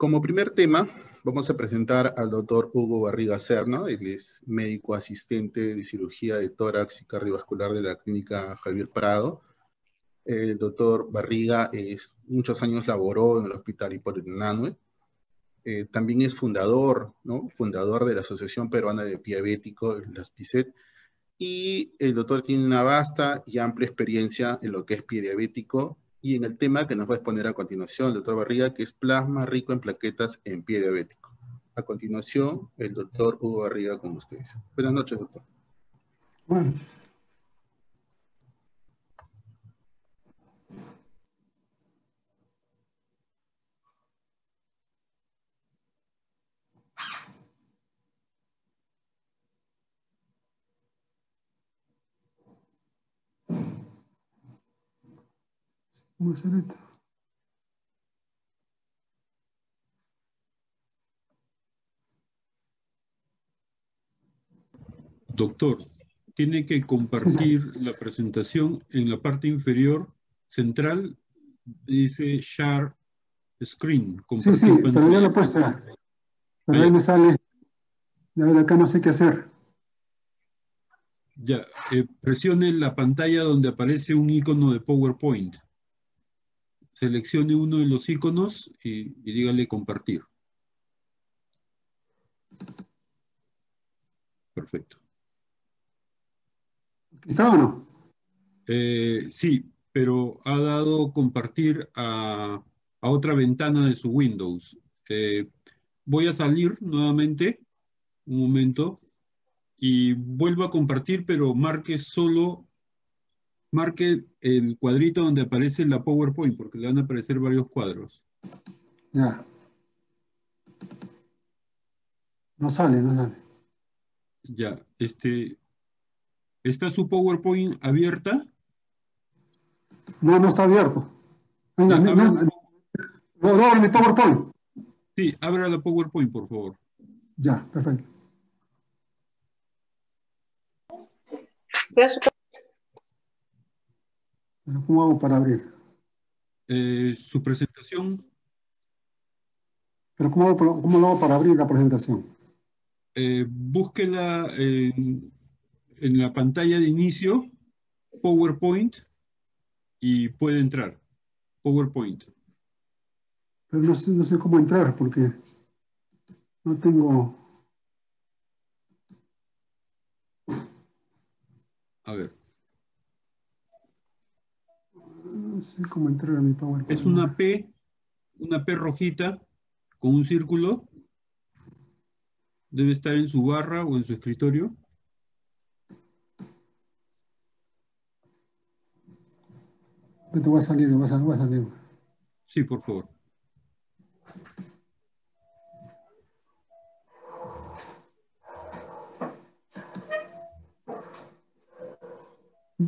Como primer tema, vamos a presentar al doctor Hugo Barriga Serna. Él es médico asistente de cirugía de tórax y cardiovascular de la clínica Javier Prado. El doctor Barriga muchos años laboró en el Hospital Hipólito Unanue. También es fundador, ¿no? Fundador de la Asociación Peruana de Diabéticos, la ASPICET, y el doctor tiene una vasta y amplia experiencia en lo que es pie diabético y en el tema que nos va a exponer a continuación el doctor Barriga, que es plasma rico en plaquetas en pie diabético. A continuación, el doctor Hugo Barriga con ustedes. Buenas noches, doctor. Bueno. ¿Cómo hacer esto? Doctor, tiene que compartir la presentación en la parte inferior central, dice Share Screen. Sí, pero ya lo he puesto. Pero ahí me sale, de acá no sé qué hacer. Ya, presione la pantalla donde aparece un icono de PowerPoint. Seleccione uno de los iconos y dígale compartir. Perfecto. ¿Está o no? Sí, pero ha dado compartir a otra ventana de su Windows. Voy a salir nuevamente, un momento, y vuelvo a compartir, pero marque el cuadrito donde aparece la PowerPoint, porque le van a aparecer varios cuadros. Ya. No sale. Ya, ¿está su PowerPoint abierta? No está abierto. Venga, no abre mi PowerPoint. Sí, abra la PowerPoint, por favor. Ya, perfecto. ¿Cómo hago para abrir? Su presentación. ¿Pero cómo lo hago para abrir la presentación? Búsquela en la pantalla de inicio, PowerPoint, y puede entrar. PowerPoint. Pero no sé cómo entrar porque no tengo... A ver. No sé cómo entrar a mi PowerPoint. Es una P rojita con un círculo. Debe estar en su barra o en su escritorio. Te va a salir. Sí, por favor.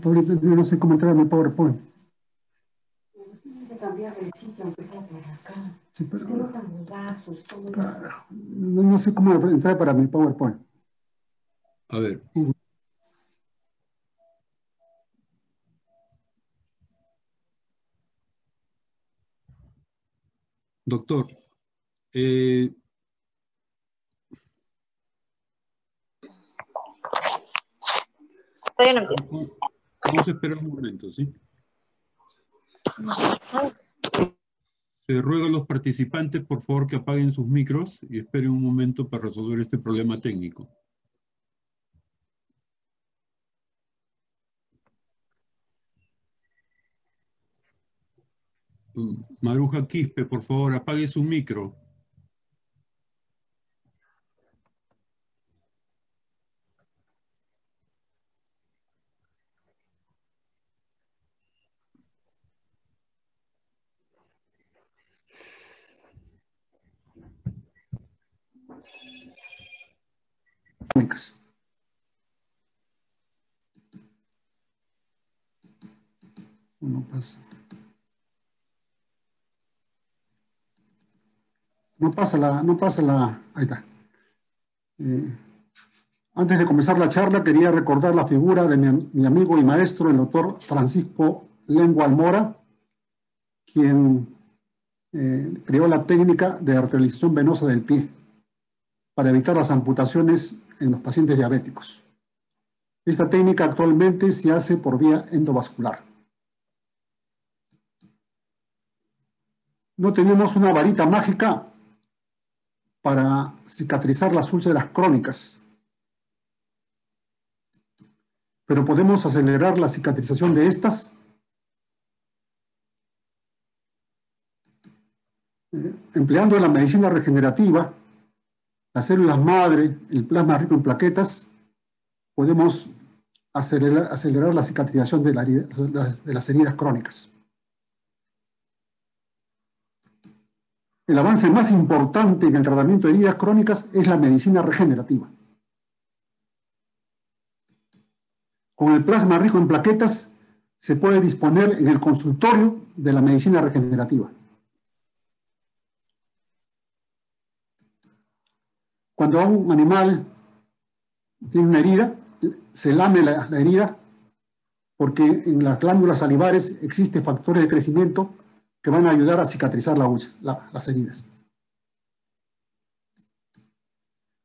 Ahorita yo no sé cómo entrar a mi PowerPoint. Sí, pero... No sé cómo entrar para mi PowerPoint. A ver. Doctor, vamos a esperar un momento, ¿sí? Se ruega a los participantes, por favor, que apaguen sus micros y esperen un momento para resolver este problema técnico. Maruja Quispe, por favor, apague su micro. No pasa. No pasa la... Ahí está. Antes de comenzar la charla, quería recordar la figura de mi amigo y maestro, el doctor Francisco Lengua Almora, quien creó la técnica de arterialización venosa del pie para evitar las amputaciones en los pacientes diabéticos. Esta técnica actualmente se hace por vía endovascular. No tenemos una varita mágica para cicatrizar las úlceras crónicas, pero podemos acelerar la cicatrización de estas empleando la medicina regenerativa, las células madre, el plasma rico en plaquetas. Podemos acelerar la cicatrización de las heridas crónicas. El avance más importante en el tratamiento de heridas crónicas es la medicina regenerativa. Con el plasma rico en plaquetas se puede disponer en el consultorio de la medicina regenerativa. Cuando a un animal tiene una herida, se lame la herida porque en las glándulas salivares existen factores de crecimiento que van a ayudar a cicatrizar las heridas.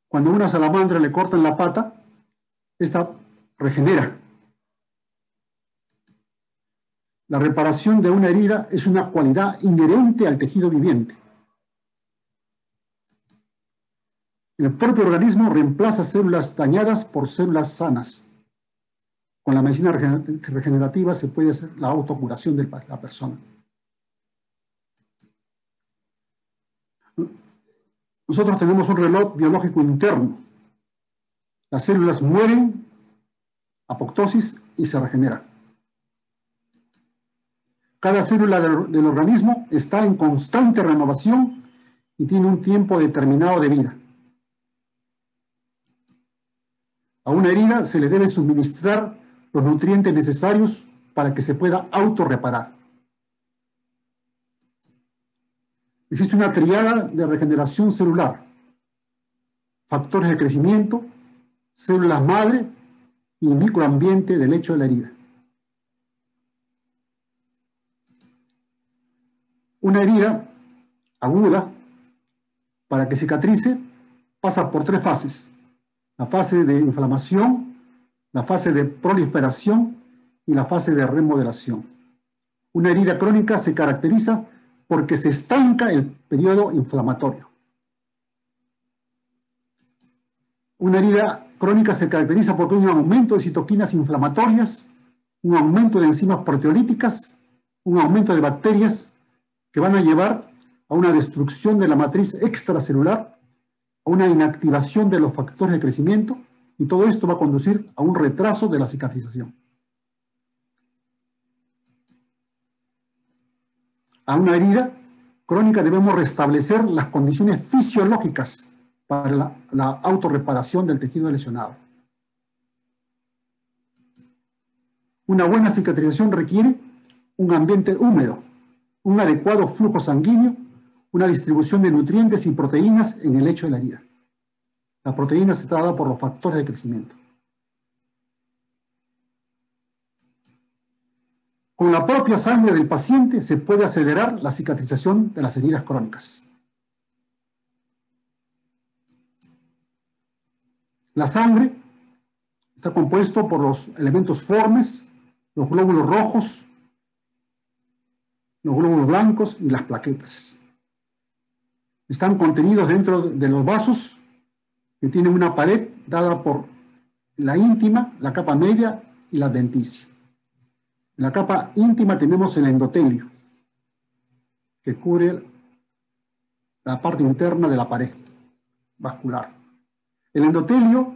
Cuando a una salamandra le cortan la pata, esta regenera. La reparación de una herida es una cualidad inherente al tejido viviente. El propio organismo reemplaza células dañadas por células sanas. Con la medicina regenerativa se puede hacer la autocuración de la persona. Nosotros tenemos un reloj biológico interno. Las células mueren, apoptosis, y se regeneran. Cada célula del organismo está en constante renovación y tiene un tiempo determinado de vida. A una herida se le debe suministrar los nutrientes necesarios para que se pueda autorreparar. Existe una triada de regeneración celular: factores de crecimiento, células madre y microambiente del lecho de la herida. Una herida aguda, para que cicatrice, pasa por 3 fases: la fase de inflamación, la fase de proliferación y la fase de remodelación. Una herida crónica se caracteriza porque se estanca el periodo inflamatorio. Una herida crónica se caracteriza porque hay un aumento de citoquinas inflamatorias, un aumento de enzimas proteolíticas, un aumento de bacterias que van a llevar a una destrucción de la matriz extracelular, a una inactivación de los factores de crecimiento, y todo esto va a conducir a un retraso de la cicatrización. A una herida crónica debemos restablecer las condiciones fisiológicas para la autorreparación del tejido lesionado. Una buena cicatrización requiere un ambiente húmedo, un adecuado flujo sanguíneo, una distribución de nutrientes y proteínas en el lecho de la herida. La proteína se está dada por los factores de crecimiento. Con la propia sangre del paciente se puede acelerar la cicatrización de las heridas crónicas. La sangre está compuesto por los elementos formes, los glóbulos rojos, los glóbulos blancos y las plaquetas. Están contenidos dentro de los vasos que tienen una pared dada por la íntima, la capa media y la adventicia. En la capa íntima tenemos el endotelio, que cubre la parte interna de la pared vascular. El endotelio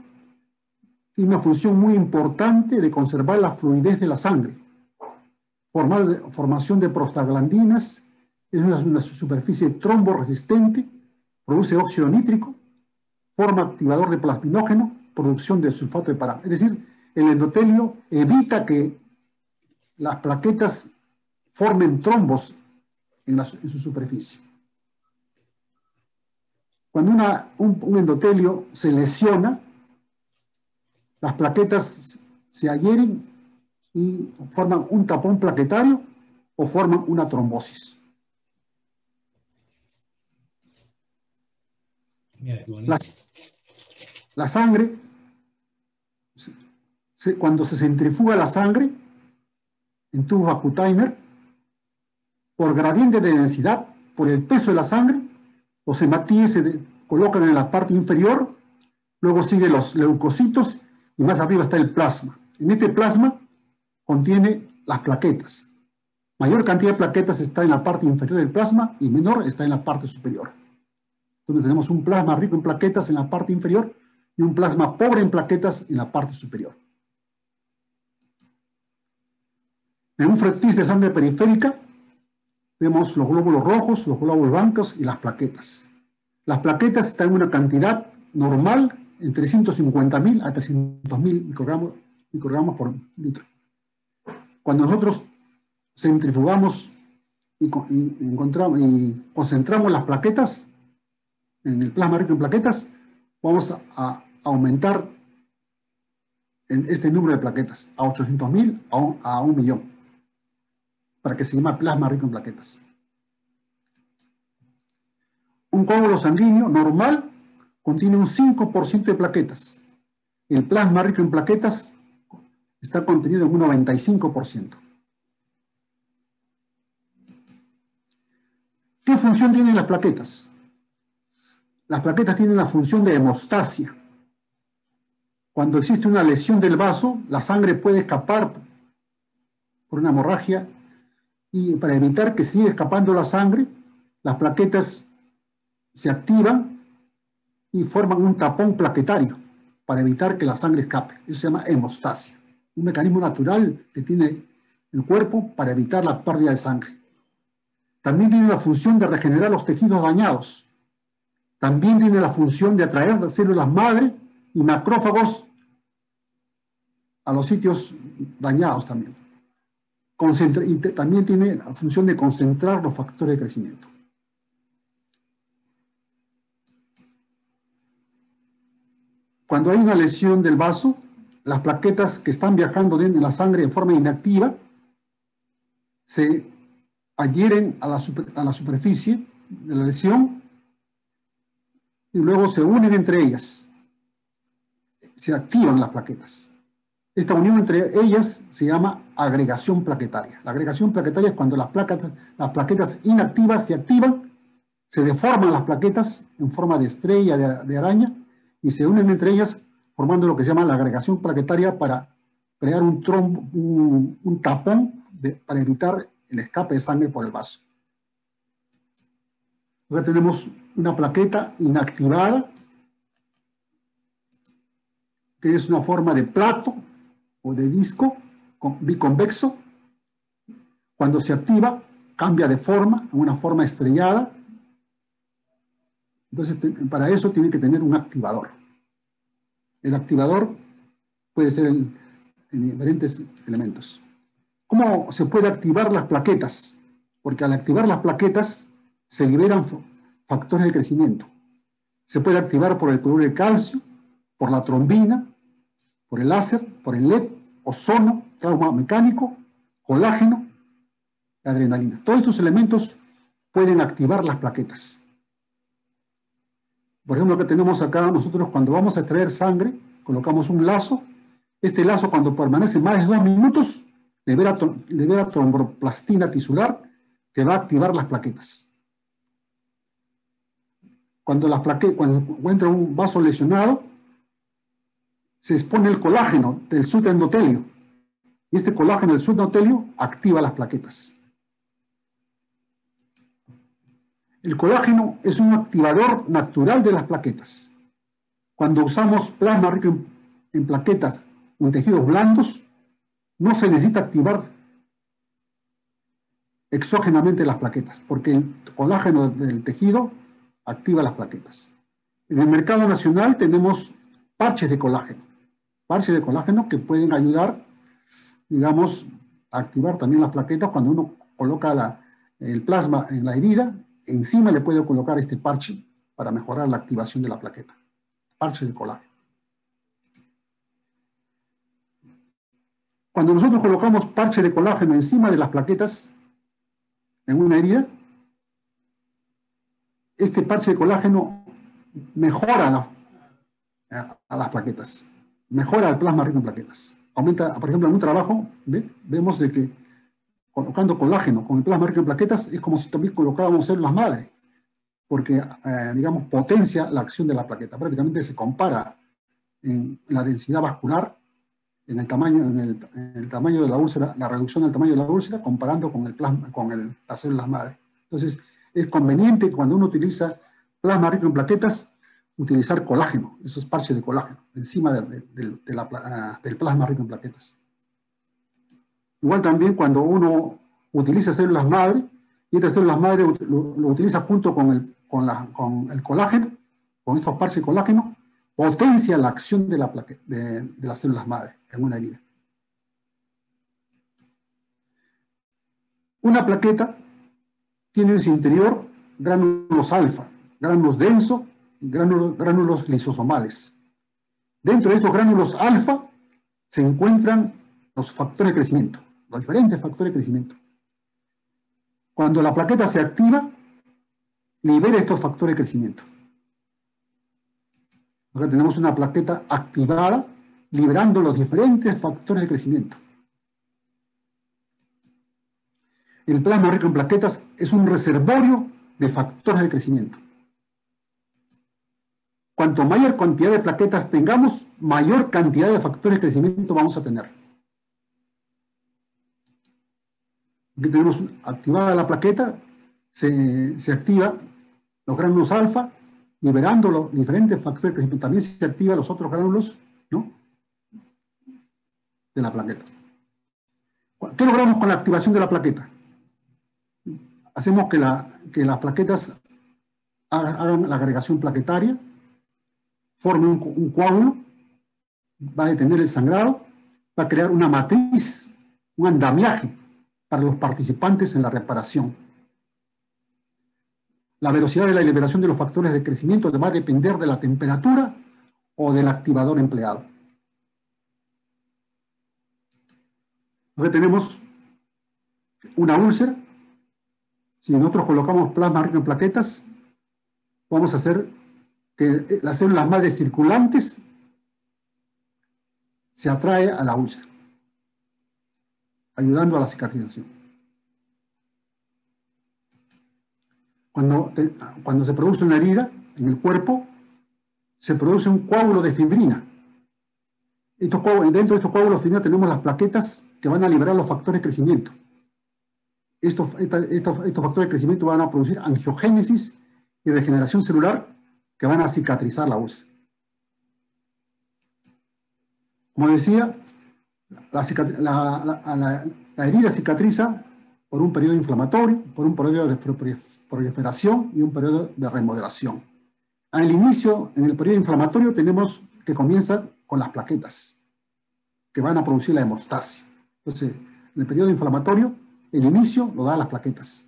tiene una función muy importante de conservar la fluidez de la sangre, formación de prostaglandinas, es una superficie tromboresistente, produce óxido nítrico, forma activador de plasminógeno, producción de sulfato de parán. Es decir, el endotelio evita que las plaquetas formen trombos en su superficie. Cuando un endotelio se lesiona, las plaquetas se adhieren y forman un tapón plaquetario o forman una trombosis. Mira, qué bonito. La sangre, cuando se centrifuga la sangre en tubos Vacutainer, por gradiente de densidad, por el peso de la sangre, los hematíes se colocan en la parte inferior, luego siguen los leucocitos y más arriba está el plasma. En este plasma contiene las plaquetas. Mayor cantidad de plaquetas está en la parte inferior del plasma y menor está en la parte superior. Entonces tenemos un plasma rico en plaquetas en la parte inferior y un plasma pobre en plaquetas en la parte superior. En un fretis de sangre periférica vemos los glóbulos rojos, los glóbulos blancos y las plaquetas. Las plaquetas están en una cantidad normal entre 150.000 a 300.000 microgramos por litro. Cuando nosotros centrifugamos y concentramos las plaquetas en el plasma rico en plaquetas, vamos a aumentar en este número de plaquetas a 800.000 a 1 millón, para que se llame plasma rico en plaquetas. Un coágulo sanguíneo normal contiene un 5% de plaquetas. El plasma rico en plaquetas está contenido en un 95%. ¿Qué función tienen las plaquetas? Las plaquetas tienen la función de hemostasia. Cuando existe una lesión del vaso, la sangre puede escapar por una hemorragia y para evitar que siga escapando la sangre, las plaquetas se activan y forman un tapón plaquetario para evitar que la sangre escape. Eso se llama hemostasia, un mecanismo natural que tiene el cuerpo para evitar la pérdida de sangre. También tiene la función de regenerar los tejidos dañados. También tiene la función de atraer células madre y macrófagos a los sitios dañados también. Y también tiene la función de concentrar los factores de crecimiento. Cuando hay una lesión del vaso, las plaquetas que están viajando dentro de la sangre en forma inactiva se adhieren a la superficie de la lesión y luego se unen entre ellas. Se activan las plaquetas. Esta unión entre ellas se llama agregación plaquetaria. La agregación plaquetaria es cuando las plaquetas inactivas se activan, se deforman las plaquetas en forma de estrella, de araña, y se unen entre ellas formando lo que se llama la agregación plaquetaria para crear un trombo, un tapón para evitar el escape de sangre por el vaso. Ahora tenemos una plaqueta inactivada, que es una forma de plato o de disco biconvexo. Cuando se activa, cambia de forma, a una forma estrellada. Entonces, para eso tiene que tener un activador. El activador puede ser en diferentes elementos. ¿Cómo se puede activar las plaquetas? Porque al activar las plaquetas se liberan factores de crecimiento. Se puede activar por el cloruro de calcio, por la trombina, por el láser, por el LED, ozono, trauma mecánico, colágeno, adrenalina. Todos estos elementos pueden activar las plaquetas. Por ejemplo, que tenemos acá, nosotros cuando vamos a extraer sangre, colocamos un lazo. Este lazo, cuando permanece más de 2 minutos, libera tromboplastina tisular que va a activar las plaquetas. Cuando encuentra un vaso lesionado, se expone el colágeno del subendotelio. Y este colágeno del subendotelio activa las plaquetas. El colágeno es un activador natural de las plaquetas. Cuando usamos plasma rico en plaquetas o en tejidos blandos, no se necesita activar exógenamente las plaquetas, porque el colágeno del tejido activa las plaquetas. En el mercado nacional tenemos parches de colágeno que pueden ayudar, digamos, a activar también las plaquetas. Cuando uno coloca el plasma en la herida, encima le puede colocar este parche para mejorar la activación de la plaqueta. Parche de colágeno. Cuando nosotros colocamos parche de colágeno encima de las plaquetas en una herida, este parche de colágeno mejora a las plaquetas, mejora el plasma rico en plaquetas. Aumenta, por ejemplo, en un trabajo, vemos de que colocando colágeno con el plasma rico en plaquetas es como si también colocáramos células madre, porque, digamos, potencia la acción de la plaqueta. Prácticamente se compara en la densidad vascular, en el tamaño de la úlcera, la reducción del tamaño de la úlcera, comparando con las células madre. Entonces, es conveniente cuando uno utiliza plasma rico en plaquetas, utilizar colágeno, esos parches de colágeno, encima del plasma rico en plaquetas. Igual también cuando uno utiliza células madre, y estas células madre lo utiliza junto con el colágeno, con estos parches de colágeno, potencia la acción de las células madre en una herida. Una plaqueta tiene en su interior gránulos alfa, gránulos densos y gránulos lisosomales. Dentro de estos gránulos alfa se encuentran los factores de crecimiento, los diferentes factores de crecimiento. Cuando la plaqueta se activa, libera estos factores de crecimiento. Ahora tenemos una plaqueta activada, liberando los diferentes factores de crecimiento. El plasma rico en plaquetas es un reservorio de factores de crecimiento. Cuanto mayor cantidad de plaquetas tengamos, mayor cantidad de factores de crecimiento vamos a tener. Aquí tenemos activada la plaqueta, se activa los gránulos alfa, liberando los diferentes factores de crecimiento. También se activan los otros gránulos, ¿no?, de la plaqueta. ¿Qué logramos con la activación de la plaqueta? Hacemos que las plaquetas hagan la agregación plaquetaria, formen un coágulo, va a detener el sangrado, va a crear una matriz, un andamiaje para los participantes en la reparación. La velocidad de la liberación de los factores de crecimiento va a depender de la temperatura o del activador empleado. Ahora tenemos una úlcera. Si nosotros colocamos plasma rico en plaquetas, vamos a hacer que las células madre circulantes se atrae a la úlcera, ayudando a la cicatrización. Cuando se produce una herida en el cuerpo, se produce un coágulo de fibrina. Dentro de estos coágulos de fibrina tenemos las plaquetas que van a liberar los factores de crecimiento. Estos factores de crecimiento van a producir angiogénesis y regeneración celular que van a cicatrizar la úlcera. Como decía, la herida cicatriza por un periodo inflamatorio, por un periodo de proliferación y un periodo de remodelación. Al inicio, en el periodo inflamatorio, tenemos que comienza con las plaquetas, que van a producir la hemostasia. Entonces, en el periodo inflamatorio, el inicio lo dan las plaquetas.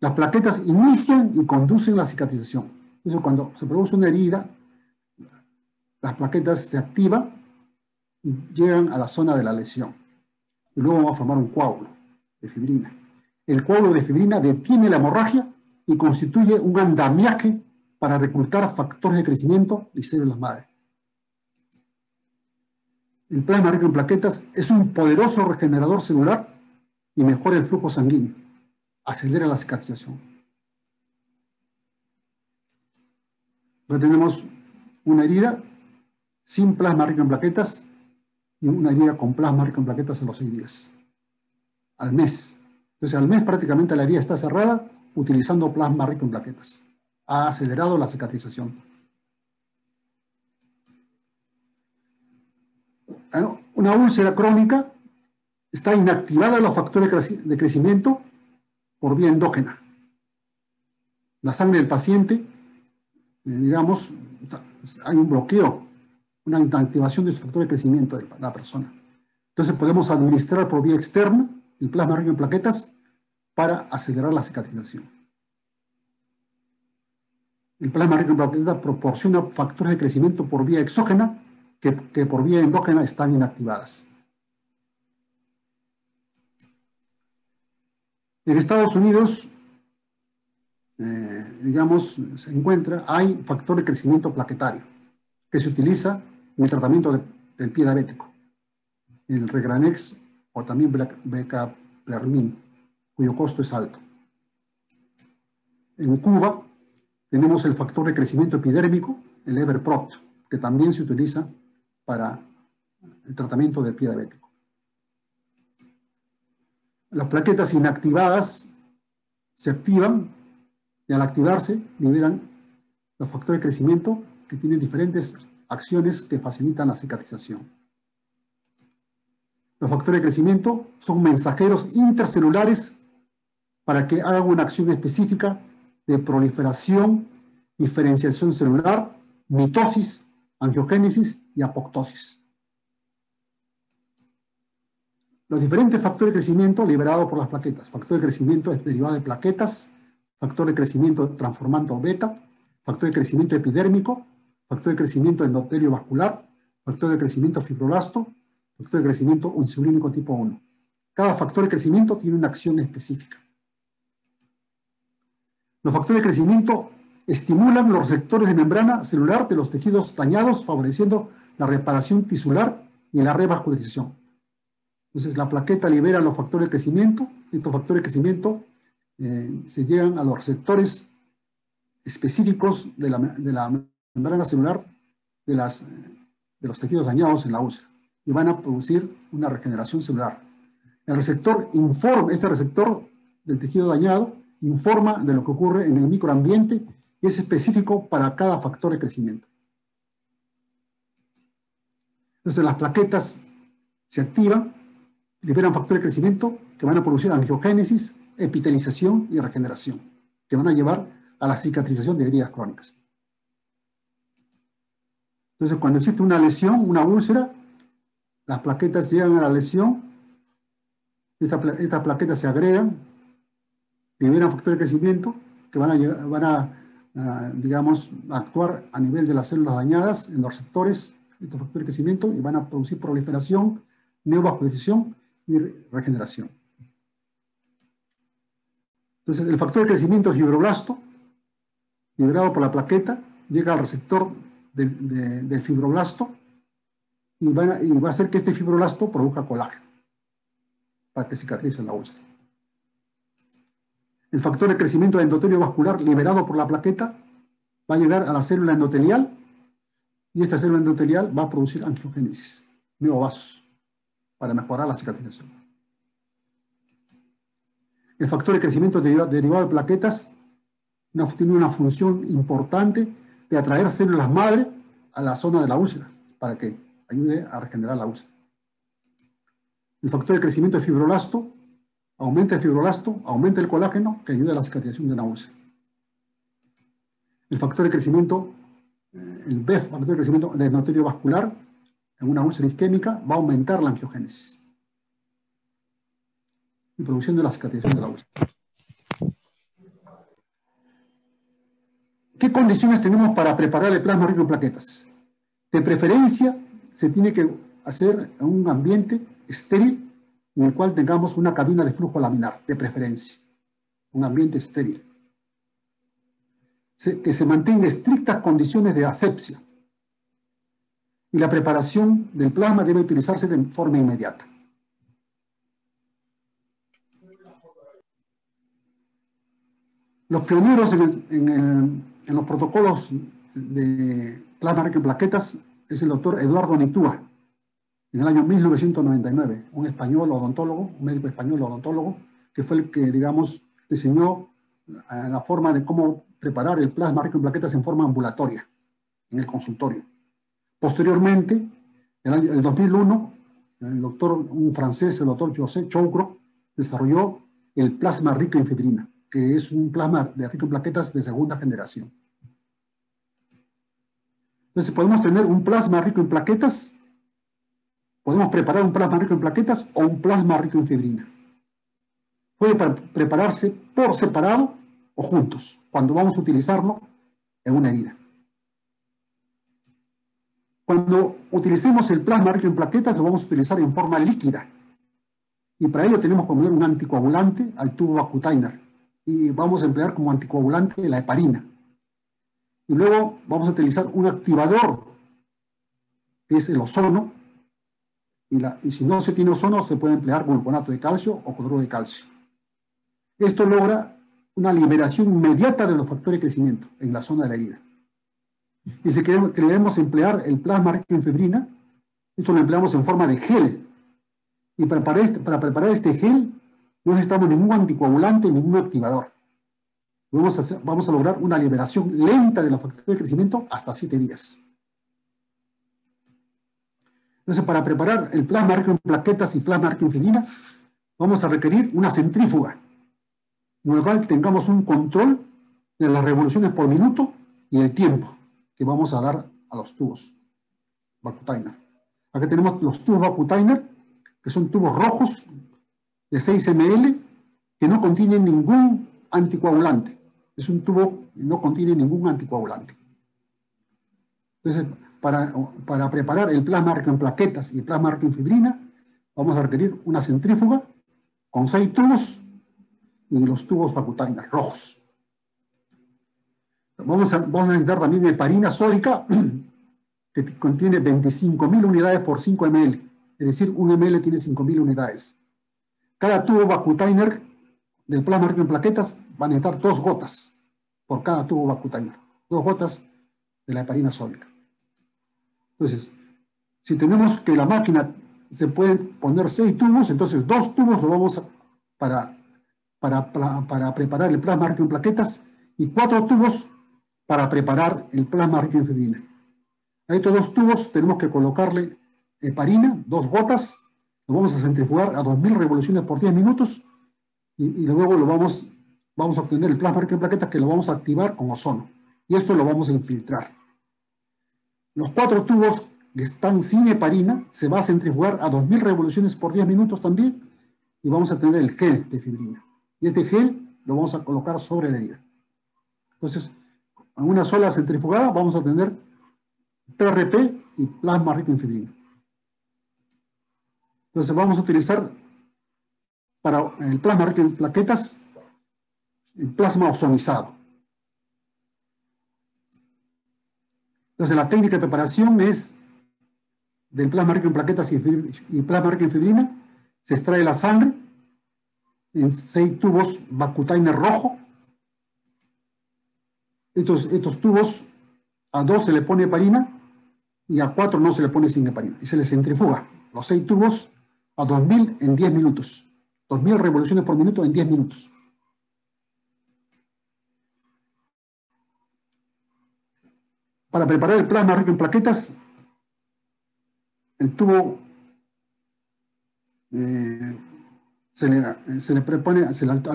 Las plaquetas inician y conducen la cicatrización. Entonces, cuando se produce una herida, las plaquetas se activan y llegan a la zona de la lesión. Y luego vamos a formar un coágulo de fibrina. El coágulo de fibrina detiene la hemorragia y constituye un andamiaje para reclutar factores de crecimiento y células madre. El plasma rico en plaquetas es un poderoso regenerador celular y mejora el flujo sanguíneo, acelera la cicatrización. Ahora tenemos una herida sin plasma rico en plaquetas y una herida con plasma rico en plaquetas a los 6 días, al mes. Entonces, al mes prácticamente la herida está cerrada utilizando plasma rico en plaquetas. Ha acelerado la cicatrización. Una úlcera crónica está inactivada los factores de crecimiento por vía endógena. La sangre del paciente, digamos, hay un bloqueo, una inactivación de su factor de crecimiento de la persona. Entonces podemos administrar por vía externa el plasma rico en plaquetas para acelerar la cicatrización. El plasma rico en plaquetas proporciona factores de crecimiento por vía exógena que por vía endógena están inactivadas. En Estados Unidos digamos, se encuentra, hay factor de crecimiento plaquetario que se utiliza en el tratamiento del pie diabético, el Regranex o también Becapermin, cuyo costo es alto. En Cuba tenemos el factor de crecimiento epidérmico, el Everproct, que también se utiliza para el tratamiento del pie diabético. Las plaquetas inactivadas se activan y al activarse liberan los factores de crecimiento que tienen diferentes acciones que facilitan la cicatrización. Los factores de crecimiento son mensajeros intercelulares para que hagan una acción específica de proliferación, diferenciación celular, mitosis, angiogénesis y apoptosis. Los diferentes factores de crecimiento liberados por las plaquetas. Factor de crecimiento es derivado de plaquetas, factor de crecimiento transformando beta, factor de crecimiento epidérmico, factor de crecimiento endotelio vascular, factor de crecimiento fibroblasto, factor de crecimiento insulínico tipo 1. Cada factor de crecimiento tiene una acción específica. Los factores de crecimiento estimulan los receptores de membrana celular de los tejidos dañados, favoreciendo la reparación tisular y la revascularización. Entonces, la plaqueta libera los factores de crecimiento. Estos factores de crecimiento se llegan a los receptores específicos de la membrana celular de los tejidos dañados en la úlcera y van a producir una regeneración celular. El receptor informa, este receptor del tejido dañado informa de lo que ocurre en el microambiente y es específico para cada factor de crecimiento. Entonces, las plaquetas se activan, liberan factores de crecimiento que van a producir angiogénesis, epitelización y regeneración, que van a llevar a la cicatrización de heridas crónicas. Entonces, cuando existe una lesión, una úlcera, las plaquetas llegan a la lesión, estas plaquetas se agregan, liberan factores de crecimiento que van a digamos, actuar a nivel de las células dañadas en los receptores, estos factores de crecimiento, y van a producir proliferación, neovascularización y regeneración. Entonces, el factor de crecimiento fibroblasto, liberado por la plaqueta, llega al receptor del fibroblasto y va a hacer que este fibroblasto produzca colágeno para que cicatrice la úlcera. El factor de crecimiento endotelio vascular liberado por la plaqueta va a llegar a la célula endotelial y esta célula endotelial va a producir angiogénesis, neovasos, para mejorar la cicatrización. El factor de crecimiento derivado de plaquetas tiene una función importante de atraer células madre a la zona de la úlcera para que ayude a regenerar la úlcera. El factor de crecimiento de fibroblasto aumenta el fibroblasto, aumenta el colágeno que ayuda a la cicatrización de una úlcera. El factor de crecimiento, el BEF, factor de crecimiento de endotelio vascular, en una úlcera isquémica va a aumentar la angiogénesis y produciendo la cicatrización de la úlcera. ¿Qué condiciones tenemos para preparar el plasma rico en plaquetas? De preferencia, se tiene que hacer en un ambiente estéril en el cual tengamos una cabina de flujo laminar, de preferencia. Un ambiente estéril. Que se mantenga estrictas condiciones de asepsia. Y la preparación del plasma debe utilizarse de forma inmediata. Los pioneros en los protocolos de plasma rico en plaquetas es el doctor Eduardo Nitúa, en el año 1999, un español odontólogo, un médico español odontólogo, que fue el que, digamos, diseñó la forma de cómo preparar el plasma rico en plaquetas en forma ambulatoria, en el consultorio. Posteriormente, en el 2001, un francés, el doctor José Choucro, desarrolló el plasma rico en fibrina, que es un plasma rico en plaquetas de segunda generación. Entonces, podemos tener un plasma rico en plaquetas. Podemos preparar un plasma rico en plaquetas o un plasma rico en fibrina. Puede prepararse por separado o juntos, cuando vamos a utilizarlo en una herida. Cuando utilicemos el plasma rico en plaquetas, lo vamos a utilizar en forma líquida. Y para ello tenemos que poner un anticoagulante al tubo Vacutainer, y vamos a emplear como anticoagulante la heparina. Y luego vamos a utilizar un activador, que es el ozono, y si no se tiene ozono, se puede emplear gluconato de calcio o cloruro de calcio. Esto logra una liberación inmediata de los factores de crecimiento en la zona de la herida. Y si queremos emplear el plasma rico en fibrina, esto lo empleamos en forma de gel. Y para preparar este gel, no necesitamos ningún anticoagulante, ningún activador. Vamos a lograr una liberación lenta de los factores de crecimiento hasta 7 días. Entonces, para preparar el plasma rico en plaquetas y plasma rico en fibrina, vamos a requerir una centrífuga, con la cual tengamos un control de las revoluciones por minuto y el tiempo que vamos a dar a los tubos Vacutainer. Acá tenemos los tubos Vacutainer, que son tubos rojos de 6 ml, que no contienen ningún anticoagulante. Es un tubo que no contiene ningún anticoagulante. Entonces, para preparar el plasma rico en plaquetas y el plasma rico en fibrina, vamos a requerir una centrífuga con 6 tubos y los tubos Vacutainer rojos. Vamos a necesitar también heparina sódica, que contiene 25.000 unidades por 5 ml. Es decir, 1 ml tiene 5.000 unidades. Cada tubo Vacutainer del plasma rico en plaquetas va a necesitar 2 gotas por cada tubo Vacutainer. 2 gotas de la heparina sódica. Entonces, si tenemos que la máquina se pueden poner 6 tubos, entonces 2 tubos lo vamos para preparar el plasma rico en plaquetas y 4 tubos para preparar el plasma rico en fibrina. A estos 2 tubos tenemos que colocarle heparina, 2 gotas, lo vamos a centrifugar a 2000 revoluciones por 10 minutos y luego vamos a obtener el plasma rico en plaquetas, que lo vamos a activar con ozono. Y esto lo vamos a infiltrar. Los 4 tubos que están sin heparina se va a centrifugar a 2000 revoluciones por 10 minutos también y vamos a tener el gel de fibrina. Y este gel lo vamos a colocar sobre la herida. Entonces, en una sola centrifugada vamos a tener PRP y plasma rico en fibrina. Entonces vamos a utilizar para el plasma rico en plaquetas el plasma ozonizado. Entonces la técnica de preparación es del plasma rico en plaquetas y plasma rico en fibrina. Se extrae la sangre en 6 tubos Vacutainer rojo. Estos tubos, a 2 se le pone heparina y a 4 no se le pone sin heparina. Y se les centrifuga los 6 tubos a 2000 en 10 minutos. 2000 revoluciones por minuto en 10 minutos. Para preparar el plasma rico en plaquetas, el tubo al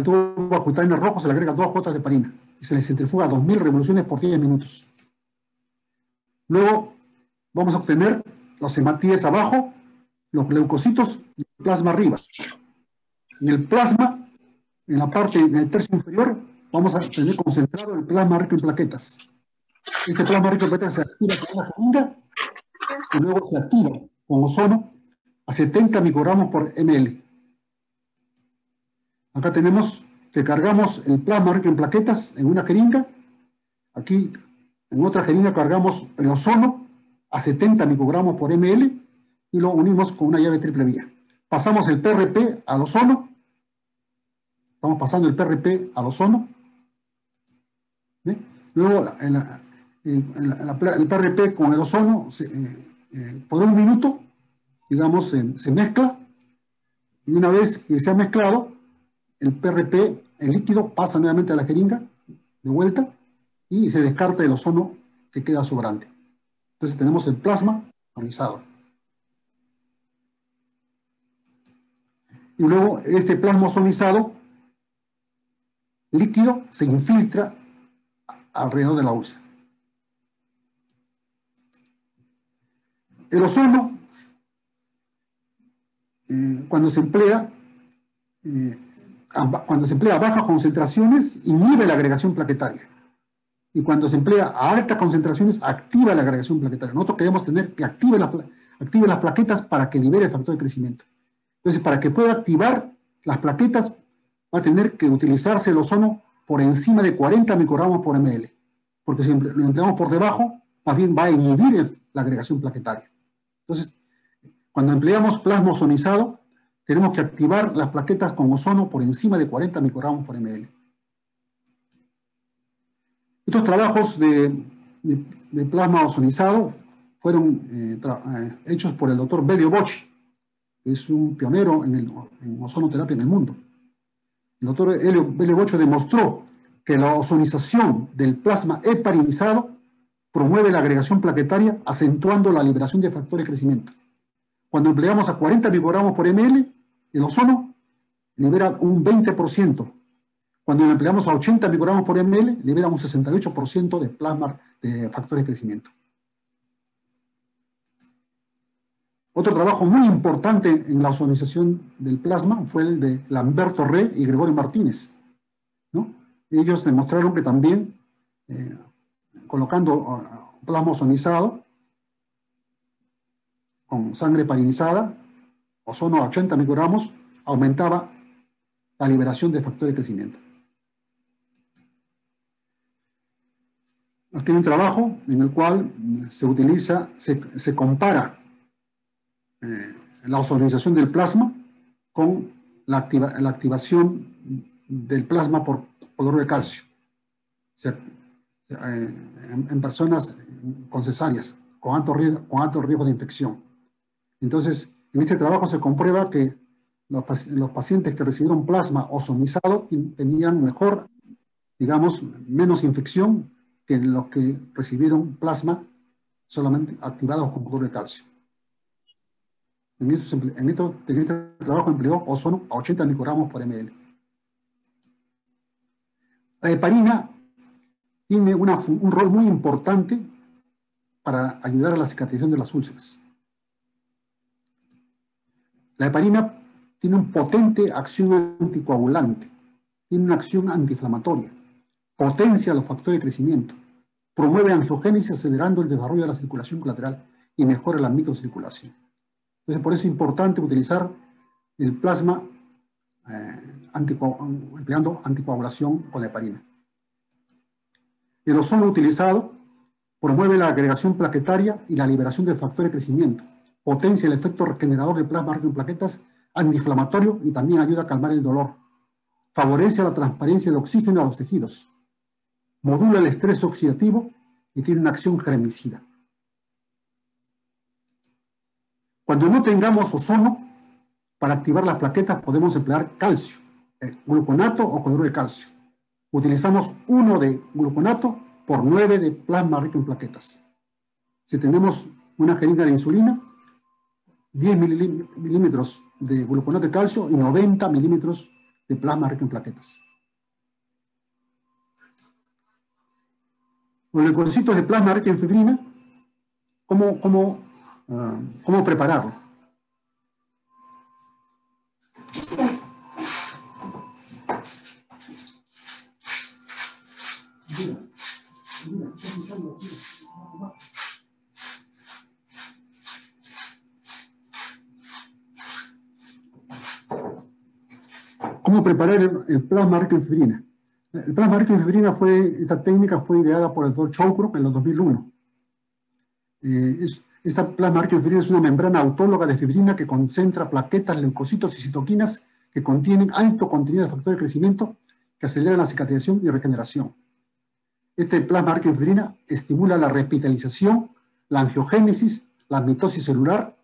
tubo Vacutainer rojo se le agrega 2 gotas de heparina y se le centrifuga a 2000 revoluciones por 10 minutos. Luego vamos a obtener los hematíes abajo, los leucocitos y el plasma arriba. En el plasma, en el tercio inferior, vamos a tener concentrado el plasma rico en plaquetas. Este plasma rico en plaquetas se activa con una jeringa y luego se activa con ozono a 70 microgramos por ml. Acá tenemos que cargamos el plasma rico en plaquetas en una jeringa. Aquí en otra jeringa cargamos el ozono a 70 microgramos por ml y lo unimos con una llave triple vía. Pasamos el PRP al ozono. Estamos pasando el PRP al ozono. ¿Ve? Luego el PRP con el ozono por 1 minuto, digamos, se mezcla. Y una vez que se ha mezclado, el PRP, el líquido, pasa nuevamente a la jeringa de vuelta y se descarta el ozono que queda sobrante. Entonces tenemos el plasma ozonizado. Y luego este plasma ozonizado líquido se infiltra alrededor de la úlcera. El ozono, cuando se emplea a bajas concentraciones, inhibe la agregación plaquetaria. Y cuando se emplea a altas concentraciones, activa la agregación plaquetaria. Nosotros queremos tener que active las plaquetas para que libere el factor de crecimiento. Entonces, para que pueda activar las plaquetas, va a tener que utilizarse el ozono por encima de 40 microgramos por ml, porque si lo empleamos por debajo, más bien va a inhibir la agregación plaquetaria. Entonces, cuando empleamos plasma ozonizado, tenemos que activar las plaquetas con ozono por encima de 40 microgramos por ml. Estos trabajos de plasma ozonizado fueron hechos por el doctor Belio Bocci, que es un pionero en ozonoterapia en el mundo. El doctor Belio Bocci demostró que la ozonización del plasma heparinizado promueve la agregación plaquetaria, acentuando la liberación de factores de crecimiento. Cuando empleamos a 40 microgramos por ml, el ozono libera un 20%. Cuando lo empleamos a 80 microgramos por ml, libera un 68% de plasma de factores de crecimiento. Otro trabajo muy importante en la ozonización del plasma fue el de Lamberto Re y Gregorio Martínez, ¿no? Ellos demostraron que también colocando plasma ozonizado con sangre heparinizada, ozono a 80 microgramos, aumentaba la liberación de factores de crecimiento. Aquí hay un trabajo en el cual se compara la ozonización del plasma con la activación del plasma por cloruro de calcio. O sea, en personas con cesáreas, con alto riesgo de infección. Entonces, en este trabajo se comprueba que los pacientes que recibieron plasma ozonizado tenían mejor, digamos, menos infección que los que recibieron plasma solamente activados con cloruro de calcio. En este trabajo empleó ozono a 80 microgramos por ml. La heparina tiene un rol muy importante para ayudar a la cicatrización de las úlceras. La heparina tiene una potente acción anticoagulante, tiene una acción antiinflamatoria, potencia los factores de crecimiento, promueve angiogénesis acelerando el desarrollo de la circulación colateral y mejora la microcirculación. Entonces, por eso es importante utilizar el plasma empleando anticoagulación con la heparina. El ozono utilizado promueve la agregación plaquetaria y la liberación de factores de crecimiento, potencia el efecto regenerador del plasma rico en plaquetas, antiinflamatorio y también ayuda a calmar el dolor. Favorece la transparencia de oxígeno a los tejidos. Modula el estrés oxidativo y tiene una acción germicida. Cuando no tengamos ozono, para activar las plaquetas podemos emplear calcio, gluconato o cloruro de calcio. Utilizamos 1 de gluconato por 9 de plasma rico en plaquetas. Si tenemos una jeringa de insulina, 10 milímetros de gluconato de calcio y 90 milímetros de plasma rico en plaquetas. Los leucocitos de plasma rico en fibrina, ¿cómo prepararlo? ¿Cómo preparar el plasma rico en fibrina? El plasma rico en fibrina esta técnica fue ideada por el doctor Choucro en el 2001. Esta plasma rico en fibrina es una membrana autóloga de fibrina que concentra plaquetas, leucocitos y citoquinas que contienen alto contenido de factores de crecimiento que aceleran la cicatrización y regeneración. Este plasma rico en fibrina estimula la repitalización, la angiogénesis, la mitosis celular,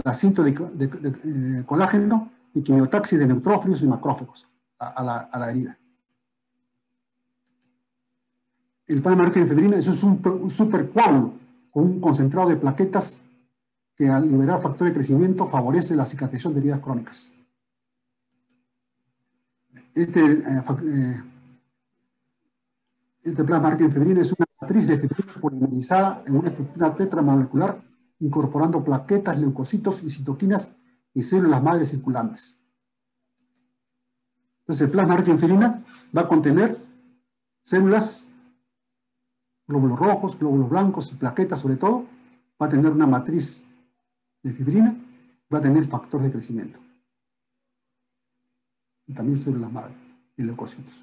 la síntesis de colágeno y quimiotaxis de neutrófilos y macrófagos a la herida. El plasma rico en fibrina es un supercoágulo con un concentrado de plaquetas que al liberar factores de crecimiento favorece la cicatrización de heridas crónicas. Este plasma rico en fibrina es una matriz de fibrina polimerizada en una estructura tetramolecular incorporando plaquetas, leucocitos y citoquinas y células madre circulantes. Entonces el plasma rico en fibrina va a contener células, glóbulos rojos, glóbulos blancos y plaquetas sobre todo. Va a tener una matriz de fibrina, va a tener factores de crecimiento. y también células madre y leucocitos.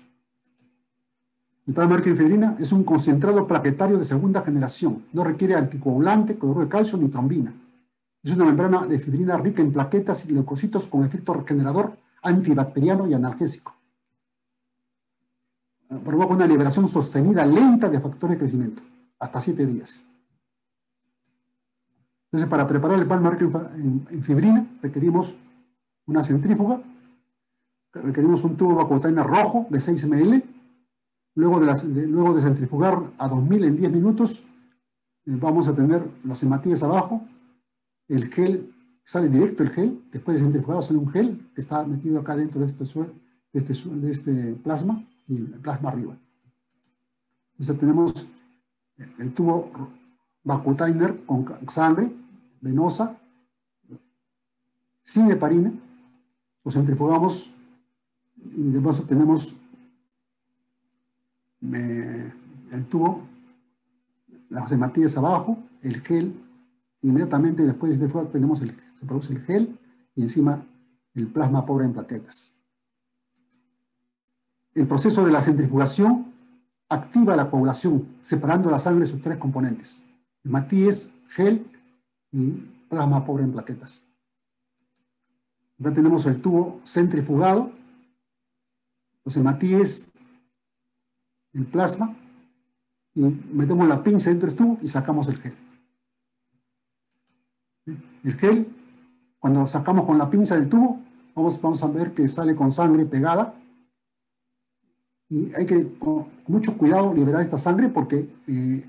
El plasma rico en efedrina es un concentrado plaquetario de segunda generación. No requiere anticoagulante, cloruro de calcio ni trombina. Es una membrana de efedrina rica en plaquetas y leucocitos con efecto regenerador, antibacteriano y analgésico. Provoca una liberación sostenida lenta de factores de crecimiento, hasta 7 días. Entonces, para preparar el plasma rico en fibrina, requerimos una centrífuga, requerimos un tubo Vacutainer rojo de 6 ml. Luego de centrifugar a 2000 en 10 minutos, vamos a tener los hematíes abajo, el gel, sale directo el gel, después de centrifugado sale un gel que está metido acá dentro de este plasma, y el plasma arriba. Entonces tenemos el tubo Vacutainer con sangre venosa, sin heparina, lo centrifugamos y después tenemos el tubo, las hematíes abajo, el gel, inmediatamente después de centrifugar se produce el gel y encima el plasma pobre en plaquetas. El proceso de la centrifugación activa la coagulación, separando la sangre de sus 3 componentes: hematíes, gel y plasma pobre en plaquetas. Acá tenemos el tubo centrifugado, los hematíes, el plasma, y metemos la pinza dentro del tubo y sacamos el gel. El gel, cuando sacamos con la pinza del tubo, vamos a ver que sale con sangre pegada, y hay que, con mucho cuidado, liberar esta sangre porque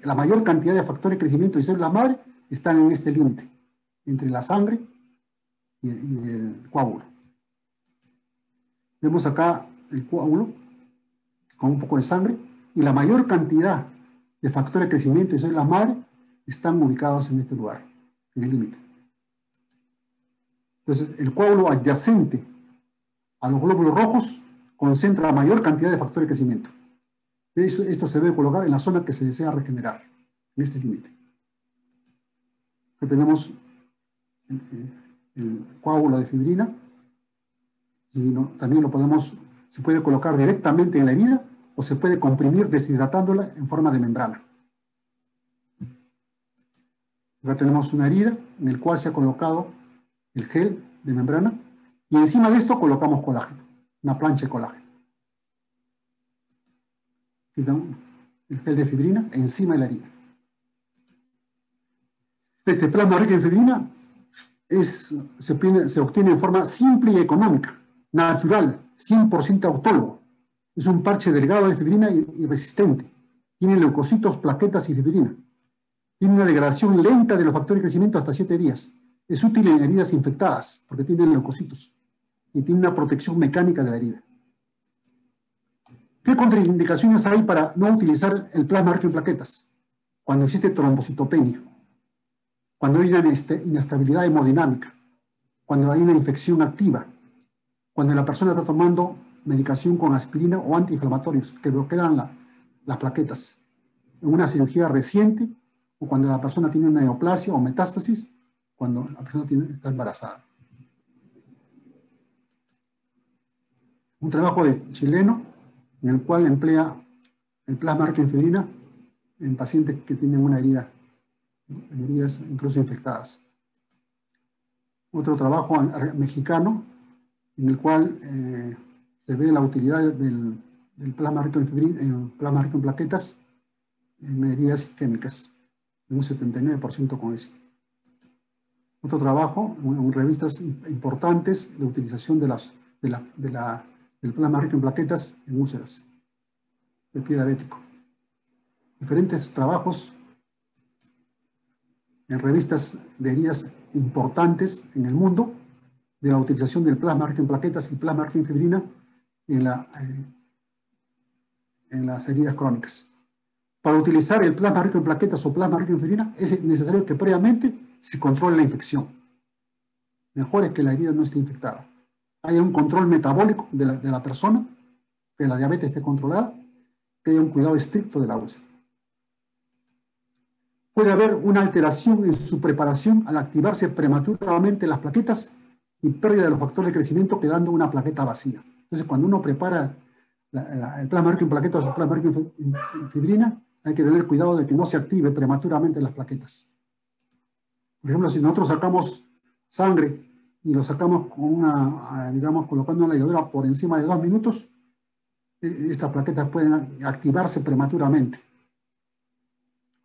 la mayor cantidad de factores de crecimiento y células madre están en este límite, entre la sangre y el coágulo. Vemos acá el coágulo con un poco de sangre, y la mayor cantidad de factores de crecimiento y células madre están ubicados en este lugar, en el límite. Entonces, el coágulo adyacente a los glóbulos rojos concentra la mayor cantidad de factores de crecimiento. Esto se debe colocar en la zona que se desea regenerar, en este límite. Aquí tenemos el coágulo de fibrina, y también se puede colocar directamente en la herida, o se puede comprimir deshidratándola en forma de membrana. Acá tenemos una herida en la cual se ha colocado el gel de membrana, y encima de esto colocamos colágeno, una plancha de colágeno. Quitamos el gel de fibrina encima de la herida. Este plasma rico en fibrina se obtiene en forma simple y económica, natural, 100% autólogo. Es un parche delgado de fibrina y resistente. Tiene leucocitos, plaquetas y fibrina. Tiene una degradación lenta de los factores de crecimiento hasta 7 días. Es útil en heridas infectadas porque tiene leucocitos y tiene una protección mecánica de la herida. ¿Qué contraindicaciones hay para no utilizar el plasma rico en plaquetas? Cuando existe trombocitopenia, cuando hay una inestabilidad hemodinámica, cuando hay una infección activa, cuando la persona está tomando medicación con aspirina o antiinflamatorios que bloquean las plaquetas, en una cirugía reciente, o cuando la persona tiene una neoplasia o metástasis, cuando la persona está embarazada. Un trabajo chileno en el cual emplea el plasma rico en fibrina en pacientes que tienen una herida, en heridas incluso infectadas. Otro trabajo mexicano en el cual se ve la utilidad del plasma rico en fibrina, el plasma rico en plaquetas en heridas isquémicas, en un 79% con eso. Otro trabajo en revistas importantes de utilización del plasma rico en plaquetas en úlceras de pie diabético. Diferentes trabajos en revistas de heridas importantes en el mundo de la utilización del plasma rico en plaquetas y plasma rico en fibrina en las heridas crónicas. Para utilizar el plasma rico en plaquetas o plasma rico en fibrina es necesario que previamente se controle la infección. Mejor es que la herida no esté infectada. Haya un control metabólico de la persona, que la diabetes esté controlada, que haya un cuidado estricto de la úlcera. Puede haber una alteración en su preparación al activarse prematuramente las plaquetas y pérdida de los factores de crecimiento, quedando una plaqueta vacía. Entonces, cuando uno prepara el plasma rico en plaquetas o el plasma rico en fibrina, hay que tener cuidado de que no se active prematuramente las plaquetas. Por ejemplo, si nosotros sacamos sangre y lo sacamos con una, digamos, colocando una ligadura por encima de 2 minutos, estas plaquetas pueden activarse prematuramente.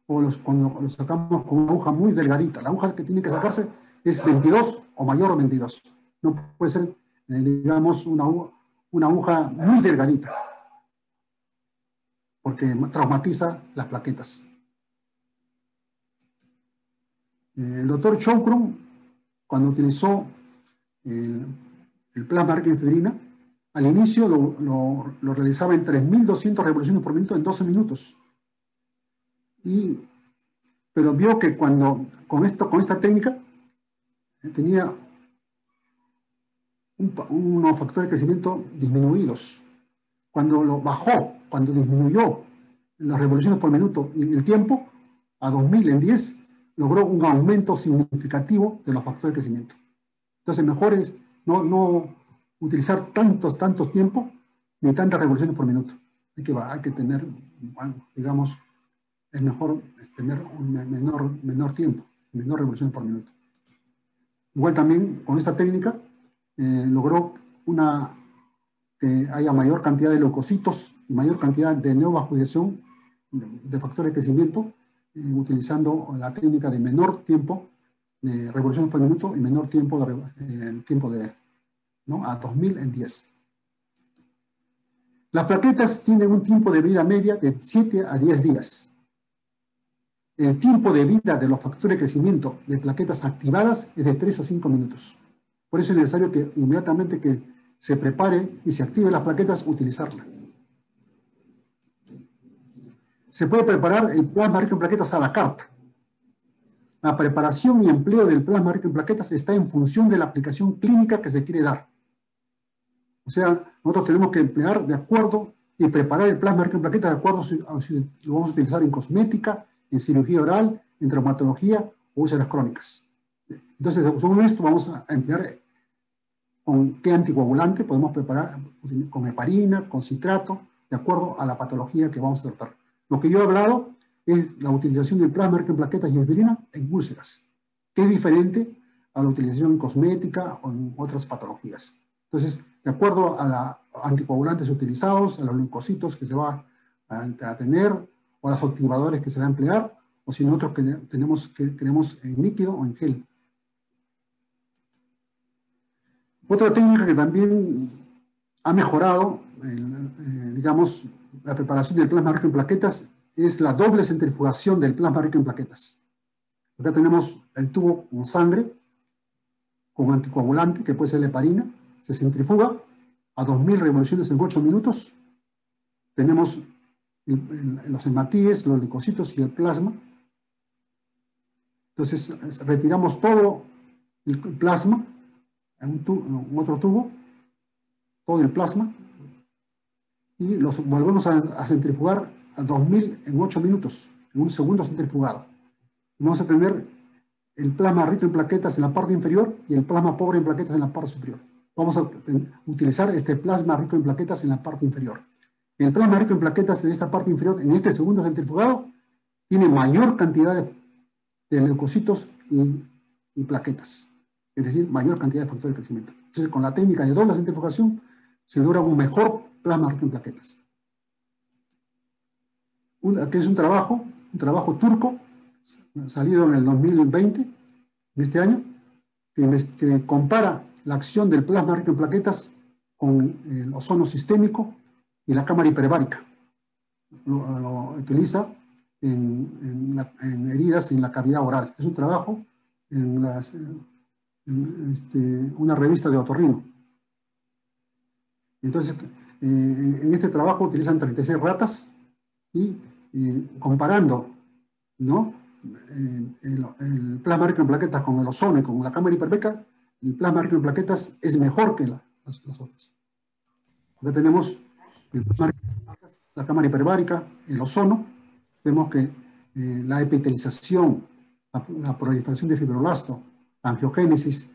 O cuando lo sacamos con una aguja muy delgadita. La aguja que tiene que sacarse es 22 o mayor a 22. No puede ser, digamos, una aguja muy delgadita, porque traumatiza las plaquetas. El doctor Chokron, cuando utilizó el plasma rico en fibrina, al inicio lo realizaba en 3.200 revoluciones por minuto en 12 minutos. Pero vio que cuando con esta técnica tenía unos factores de crecimiento disminuidos. Cuando lo bajó, cuando disminuyó las revoluciones por minuto y el tiempo a 2000 en 10, logró un aumento significativo de los factores de crecimiento. Entonces, mejor es no utilizar tantos tiempos ni tantas revoluciones por minuto. Hay que tener, bueno, digamos, es mejor tener un menor tiempo, menor revoluciones por minuto. Igual también con esta técnica logró que haya mayor cantidad de leucocitos y mayor cantidad de neovascularización de factores de crecimiento, utilizando la técnica de menor tiempo de revoluciones por minuto y menor tiempo a 2000 en 10. Las plaquetas tienen un tiempo de vida media de 7 a 10 días. El tiempo de vida de los factores de crecimiento de plaquetas activadas es de 3 a 5 minutos. Por eso es necesario que inmediatamente que se prepare y se active las plaquetas, utilizarla. Se puede preparar el plasma rico en plaquetas a la carta. La preparación y empleo del plasma rico en plaquetas está en función de la aplicación clínica que se quiere dar. O sea, nosotros tenemos que emplear de acuerdo y preparar el plasma rico en plaquetas de acuerdo si lo vamos a utilizar en cosmética, en cirugía oral, en traumatología o úlceras crónicas. Entonces, según esto, vamos a emplear con qué anticoagulante podemos preparar, con heparina, con citrato, de acuerdo a la patología que vamos a tratar. Lo que yo he hablado es la utilización del plasma rico en plaquetas y fibrina en úlceras, que es diferente a la utilización en cosmética o en otras patologías. Entonces, de acuerdo a los anticoagulantes utilizados, a los leucocitos que se va a tener, o a los activadores que se va a emplear, o si nosotros queremos en líquido o en gel. Otra técnica que también ha mejorado, digamos, la preparación del plasma rico en plaquetas es la doble centrifugación del plasma rico en plaquetas. Acá tenemos el tubo con sangre, con anticoagulante, que puede ser la heparina, se centrifuga a 2000 revoluciones en 8 minutos. Tenemos los hematíes, los leucocitos y el plasma. Entonces, retiramos todo el plasma en otro tubo, todo el plasma, y los volvemos a centrifugar a 2000 en 8 minutos, en un segundo centrifugado. Vamos a tener el plasma rico en plaquetas en la parte inferior y el plasma pobre en plaquetas en la parte superior. Vamos a utilizar este plasma rico en plaquetas en la parte inferior. El plasma rico en plaquetas en esta parte inferior, en este segundo centrifugado, tiene mayor cantidad de leucocitos y plaquetas, es decir, mayor cantidad de factores de crecimiento. Entonces, con la técnica de doble centrifugación, se logra un mejor plasma rico en plaquetas. Que es un trabajo turco, salido en el 2020, en este año, que compara la acción del plasma rico en plaquetas con el ozono sistémico y la cámara hiperbárica. Lo utiliza en heridas en la cavidad oral. Es un trabajo en una revista de otorrino. Entonces, en este trabajo utilizan 36 ratas y comparando, ¿no?, el plasma rico en plaquetas con el ozono y con la cámara hiperbárica, el plasma rico en plaquetas es mejor que las otras. Acá tenemos el plasma rico en plaquetas, la cámara hiperbárica, el ozono. Vemos que la epitelización, la proliferación de fibroblasto, la angiogénesis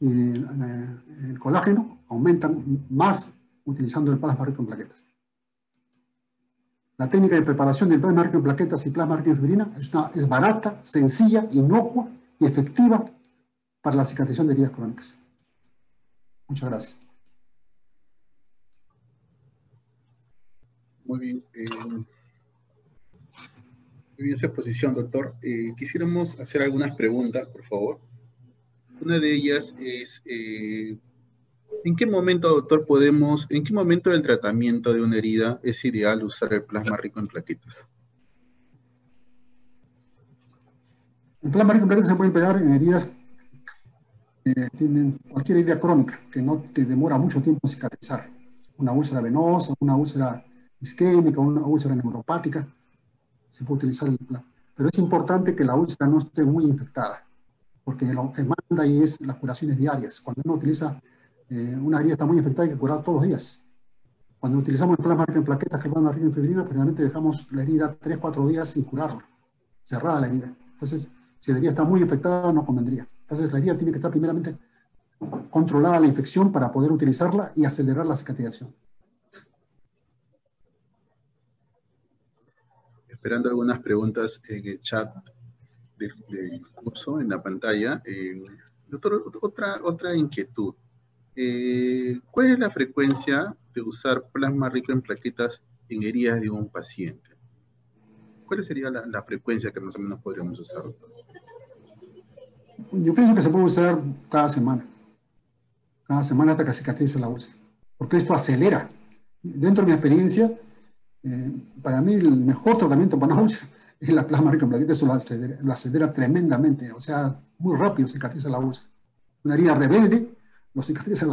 y el colágeno aumentan más utilizando el plasma rico en plaquetas. La técnica de preparación del plasma rico en plaquetas y plasma rico en fibrina es barata, sencilla, inocua y efectiva para la cicatrización de heridas crónicas. Muchas gracias. Muy bien. Muy bien su exposición, doctor. Quisiéramos hacer algunas preguntas, por favor. Una de ellas es, ¿en qué momento, doctor, en qué momento del tratamiento de una herida es ideal usar el plasma rico en plaquetas? El plasma rico en plaquetas se puede emplear en heridas que tienen cualquier herida crónica, que no te demora mucho tiempo en cicatrizar. Una úlcera venosa, una úlcera isquémica, una úlcera neuropática, se puede utilizar el plasma. Pero es importante que la úlcera no esté muy infectada, porque lo que manda ahí es las curaciones diarias. Cuando uno utiliza una herida está muy infectada, hay que curar todos los días. Cuando utilizamos el plasma rico en plaquetas, que el plasma rico en fibrina, generalmente dejamos la herida 3-4 días sin curarla, cerrada la herida. Entonces, si la herida está muy infectada, no convendría. Entonces, la herida tiene que estar primeramente controlada la infección para poder utilizarla y acelerar la cicatrización. Esperando algunas preguntas en el chat del curso, en la pantalla. Doctor, otra inquietud. ¿Cuál es la frecuencia de usar plasma rico en plaquetas en heridas de un paciente? ¿Cuál sería la frecuencia que más o menos podríamos usar, doctor? Yo pienso que se puede usar cada semana hasta que cicatrice la úlcera, porque esto acelera. Dentro de mi experiencia, para mí el mejor tratamiento para una úlcera es la plasma rica en plaquetas, eso lo acelera tremendamente, o sea, muy rápido cicatriza la úlcera. Una herida rebelde, lo cicatriza,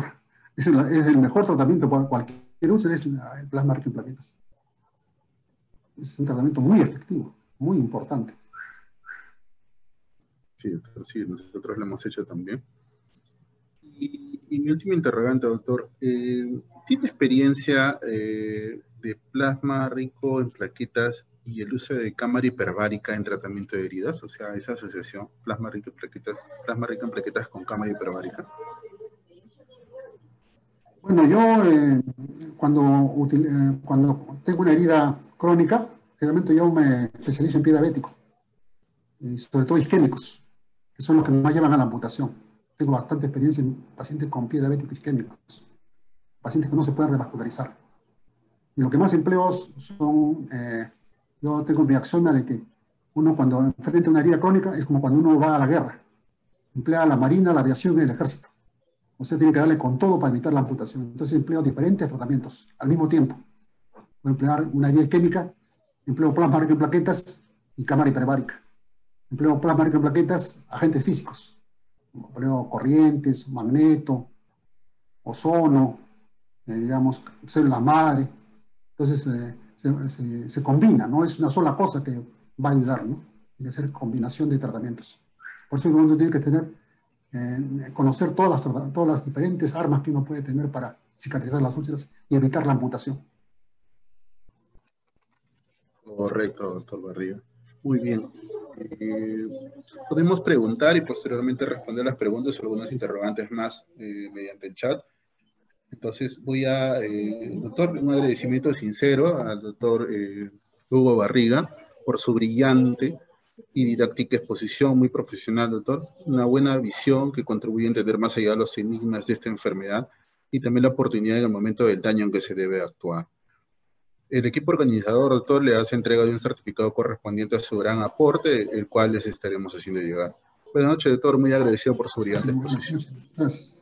es el mejor tratamiento para cualquier úlcera, es el plasma rico en plaquetas. Es un tratamiento muy efectivo, muy importante. Sí, nosotros lo hemos hecho también. Y mi última interrogante, doctor, ¿tiene experiencia de plasma rico en plaquetas y el uso de cámara hiperbárica en tratamiento de heridas? O sea, esa asociación, plasma rico en plaquetas con cámara hiperbárica. Bueno, yo cuando tengo una herida crónica, generalmente yo me especializo en pie diabético, y sobre todo isquémicos, que son los que más llevan a la amputación. Tengo bastante experiencia en pacientes con pie diabético isquémicos, pacientes que no se pueden revascularizar. Y lo que más empleo son, yo tengo mi axioma de que uno cuando enfrenta una herida crónica es como cuando uno va a la guerra. Emplea la marina, la aviación y el ejército. O sea, tiene que darle con todo para evitar la amputación. Entonces empleo diferentes tratamientos al mismo tiempo. Voy a emplear una herida isquémica, empleo plasma rico en plaquetas y cámara hiperbárica. Empleo plasma rico en plaquetas, agentes físicos. Empleo corrientes, magneto, ozono, digamos, células madre. Entonces se combina, no es una sola cosa que va a ayudar, ¿no? Tiene que ser combinación de tratamientos. Por eso uno tiene que conocer todas las diferentes armas que uno puede tener para cicatrizar las úlceras y evitar la amputación. Correcto, doctor Barriga. Muy bien. Podemos preguntar y posteriormente responder las preguntas o algunas interrogantes más mediante el chat. Entonces doctor, un agradecimiento sincero al doctor Hugo Barriga por su brillante y didáctica exposición, muy profesional, doctor. Una buena visión que contribuye a entender más allá de los enigmas de esta enfermedad y también la oportunidad en el momento del daño en que se debe actuar. El equipo organizador, doctor, le hace entrega de un certificado correspondiente a su gran aporte, el cual les estaremos haciendo llegar. Buenas noches, doctor. Muy agradecido por su brillante exposición. Gracias.